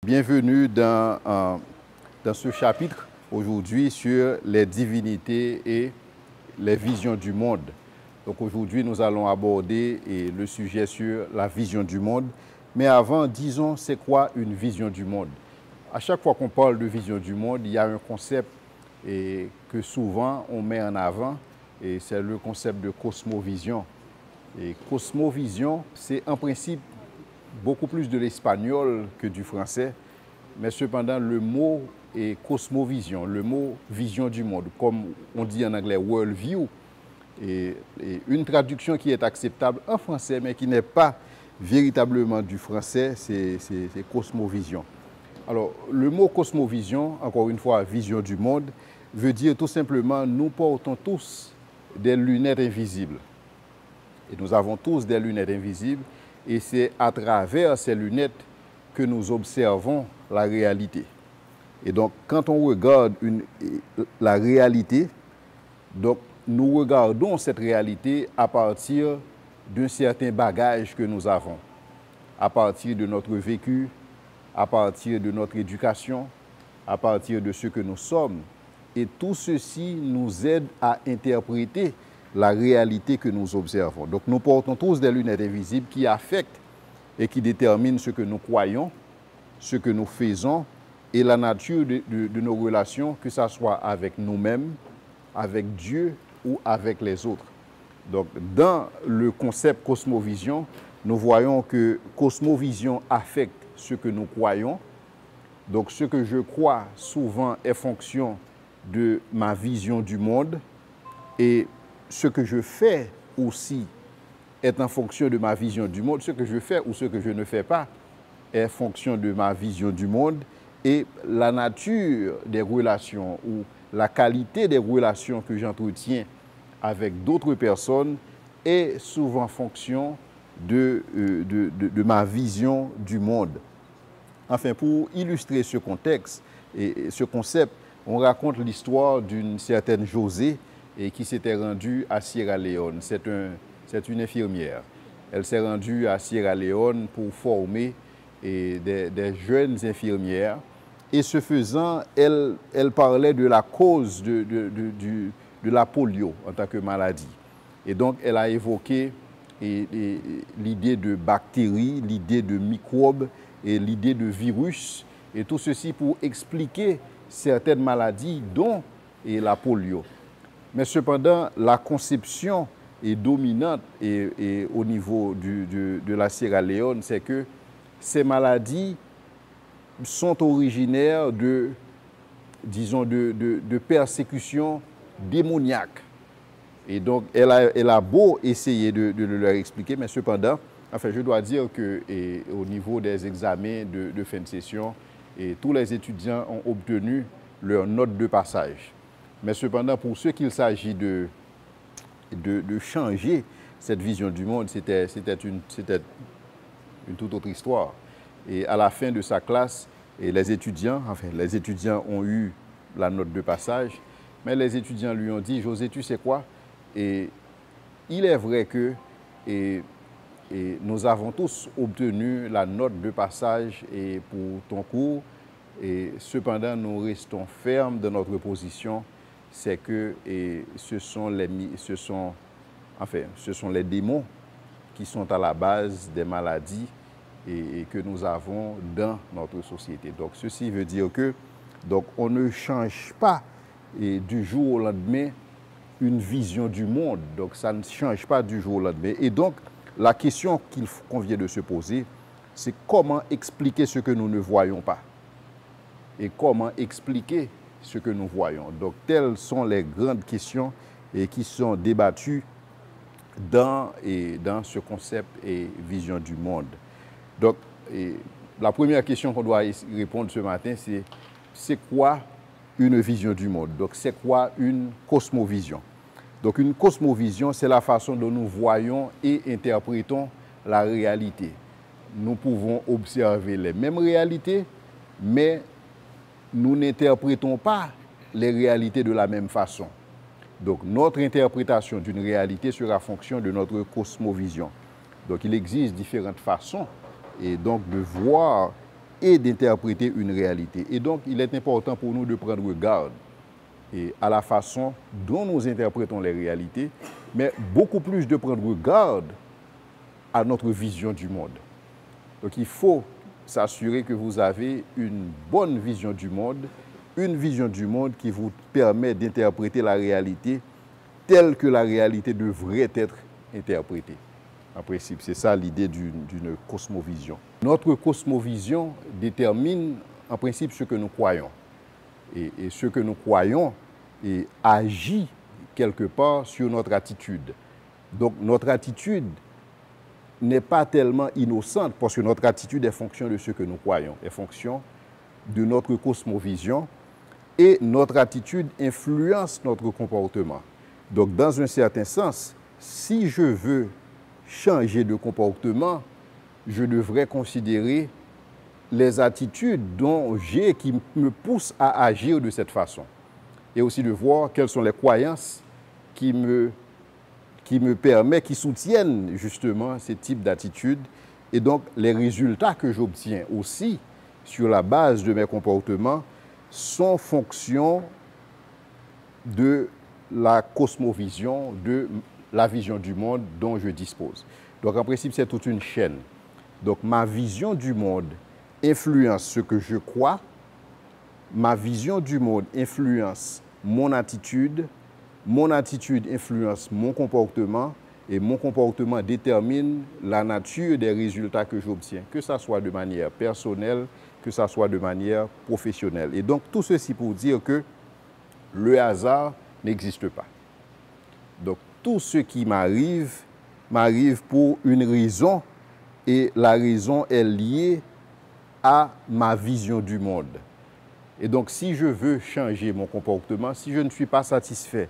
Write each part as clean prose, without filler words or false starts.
Bienvenue dans ce chapitre aujourd'hui sur les divinités et les visions du monde. Donc aujourd'hui, nous allons aborder le sujet sur la vision du monde. Mais avant, disons, c'est quoi une vision du monde? À chaque fois qu'on parle de vision du monde, il y a un concept que souvent on met en avant, et c'est le concept de cosmovision. Et cosmovision, c'est en principe beaucoup plus de l'espagnol que du français, mais cependant le mot est cosmovision, le mot vision du monde, comme on dit en anglais worldview, et une traduction qui est acceptable en français, mais qui n'est pas véritablement du français, c'est cosmovision. Alors, le mot cosmovision, encore une fois, vision du monde, veut dire tout simplement nous portons tous des lunettes invisibles. Et nous avons tous des lunettes invisibles, et c'est à travers ces lunettes que nous observons la réalité. Et donc, quand on regarde la réalité, donc, nous regardons cette réalité à partir d'un certain bagage que nous avons, à partir de notre vécu, à partir de notre éducation, à partir de ce que nous sommes. Et tout ceci nous aide à interpréter la réalité que nous observons. Donc nous portons tous des lunettes invisibles qui affectent et qui déterminent ce que nous croyons, ce que nous faisons et la nature de nos relations, que ce soit avec nous-mêmes, avec Dieu ou avec les autres. Donc dans le concept cosmovision, nous voyons que cosmovision affecte ce que nous croyons. Donc ce que je crois souvent est fonction de ma vision du monde, et ce que je fais aussi est en fonction de ma vision du monde. Ce que je fais ou ce que je ne fais pas est fonction de ma vision du monde, et la nature des relations ou la qualité des relations que j'entretiens avec d'autres personnes est souvent fonction de ma vision du monde. Enfin, pour illustrer ce contexte et ce concept, on raconte l'histoire d'une certaine Josée qui s'était rendue à Sierra Leone. C'est une infirmière. Elle s'est rendue à Sierra Leone pour former des jeunes infirmières. Et ce faisant, elle parlait de la cause de la polio en tant que maladie. Et donc, elle a évoqué l'idée de bactéries, l'idée de microbes et l'idée de virus, et tout ceci pour expliquer certaines maladies, dont la polio. Mais cependant, la conception est dominante et au niveau de la Sierra Leone, c'est que ces maladies sont originaires disons, de persécutions démoniaques. Et donc, elle a beau essayer de leur expliquer, mais cependant, enfin, je dois dire qu'au niveau des examens de fin de session, tous les étudiants ont obtenu leur note de passage. Mais cependant, pour ceux qu'il s'agit de changer cette vision du monde, c'était une toute autre histoire. Et à la fin de sa classe, les étudiants ont eu la note de passage, mais les étudiants lui ont dit: José, tu sais quoi? Et il est vrai que nous avons tous obtenu la note de passage pour ton cours, et cependant nous restons fermes dans notre position, c'est que ce sont les démons qui sont à la base des maladies et que nous avons dans notre société. Donc ceci veut dire que on ne change pas du jour au lendemain une vision du monde. Donc ça ne change pas du jour au lendemain. Et donc la question qu'il convient de se poser, c'est comment expliquer ce que nous ne voyons pas et comment expliquer ce que nous voyons. Donc telles sont les grandes questions qui sont débattues dans ce concept et vision du monde. Donc la première question qu'on doit répondre ce matin, c'est quoi une vision du monde? Donc c'est quoi une cosmovision? Donc une cosmovision, c'est la façon dont nous voyons et interprétons la réalité. Nous pouvons observer les mêmes réalités, mais nous n'interprétons pas les réalités de la même façon. Donc notre interprétation d'une réalité sera fonction de notre cosmovision. Donc il existe différentes façons et donc de voir et d'interpréter une réalité. Et donc, il est important pour nous de prendre garde à la façon dont nous interprétons les réalités, mais beaucoup plus de prendre garde à notre vision du monde. Donc, il faut s'assurer que vous avez une bonne vision du monde, une vision du monde qui vous permet d'interpréter la réalité telle que la réalité devrait être interprétée. En principe, c'est ça l'idée d'une cosmovision. Notre cosmovision détermine en principe ce que nous croyons. Et ce que nous croyons agit quelque part sur notre attitude. Donc notre attitude n'est pas tellement innocente parce que notre attitude est fonction de ce que nous croyons, est fonction de notre cosmovision et notre attitude influence notre comportement. Donc dans un certain sens, si je veux changer de comportement, je devrais considérer les attitudes dont j'ai qui me poussent à agir de cette façon. Et aussi de voir quelles sont les croyances qui me permettent, qui soutiennent justement ces types d'attitudes. Et donc les résultats que j'obtiens aussi sur la base de mes comportements sont fonction de la cosmovision, de la vision du monde dont je dispose. Donc en principe, c'est toute une chaîne. Donc ma vision du monde influence ce que je crois, ma vision du monde influence mon attitude influence mon comportement et mon comportement détermine la nature des résultats que j'obtiens, que ce soit de manière personnelle, que ce soit de manière professionnelle. Et donc tout ceci pour dire que le hasard n'existe pas. Donc tout ce qui m'arrive pour une raison et la raison est liée à ma vision du monde. Et donc, si je veux changer mon comportement, si je ne suis pas satisfait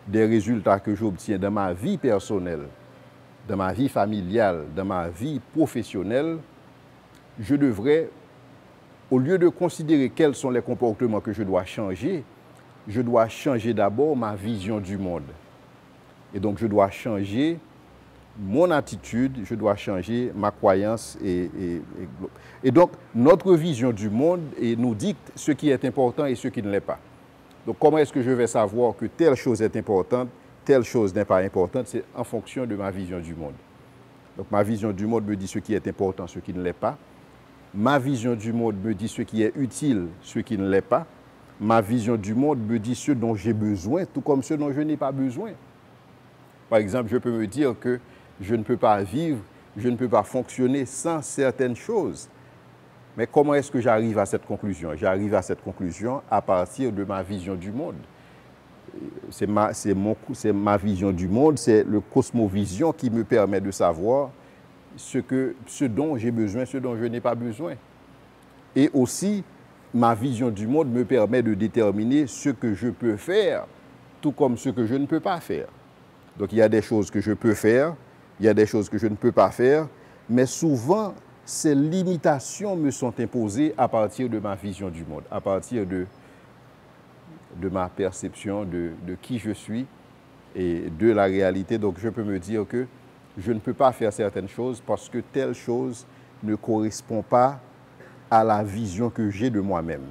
des résultats que j'obtiens dans ma vie personnelle, dans ma vie familiale, dans ma vie professionnelle, je devrais, au lieu de considérer quels sont les comportements que je dois changer d'abord ma vision du monde. Et donc, je dois changer mon attitude, je dois changer ma croyance. Et donc, notre vision du monde nous dicte ce qui est important et ce qui ne l'est pas. Donc, comment est-ce que je vais savoir que telle chose est importante, telle chose n'est pas importante? C'est en fonction de ma vision du monde. Donc, ma vision du monde me dit ce qui est important, ce qui ne l'est pas. Ma vision du monde me dit ce qui est utile, ce qui ne l'est pas. Ma vision du monde me dit ce dont j'ai besoin, tout comme ce dont je n'ai pas besoin. Par exemple, je peux me dire que je ne peux pas vivre, je ne peux pas fonctionner sans certaines choses. Mais comment est-ce que j'arrive à cette conclusion? J'arrive à cette conclusion à partir de ma vision du monde. C'est ma vision du monde, c'est le cosmovision qui me permet de savoir ce dont j'ai besoin, ce dont je n'ai pas besoin. Et aussi, ma vision du monde me permet de déterminer ce que je peux faire, tout comme ce que je ne peux pas faire. Donc, il y a des choses que je peux faire, il y a des choses que je ne peux pas faire, mais souvent, ces limitations me sont imposées à partir de ma vision du monde, à partir de ma perception de qui je suis et de la réalité. Donc, je peux me dire que je ne peux pas faire certaines choses parce que telle chose ne correspond pas à la vision que j'ai de moi-même.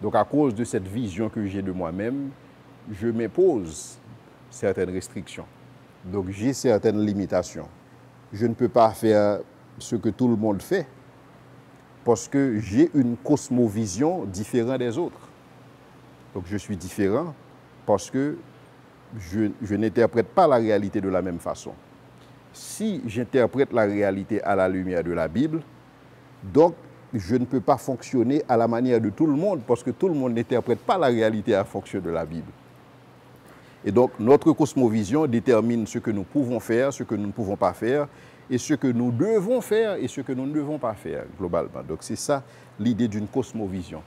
Donc, à cause de cette vision que j'ai de moi-même, je m'impose certaines restrictions. Donc, j'ai certaines limitations. Je ne peux pas faire ce que tout le monde fait parce que j'ai une cosmovision différente des autres. Donc, je suis différent parce que je n'interprète pas la réalité de la même façon. Si j'interprète la réalité à la lumière de la Bible, donc, je ne peux pas fonctionner à la manière de tout le monde parce que tout le monde n'interprète pas la réalité en fonction de la Bible. Et donc, notre cosmovision détermine ce que nous pouvons faire, ce que nous ne pouvons pas faire, et ce que nous devons faire et ce que nous ne devons pas faire, globalement. Donc, c'est ça l'idée d'une cosmovision.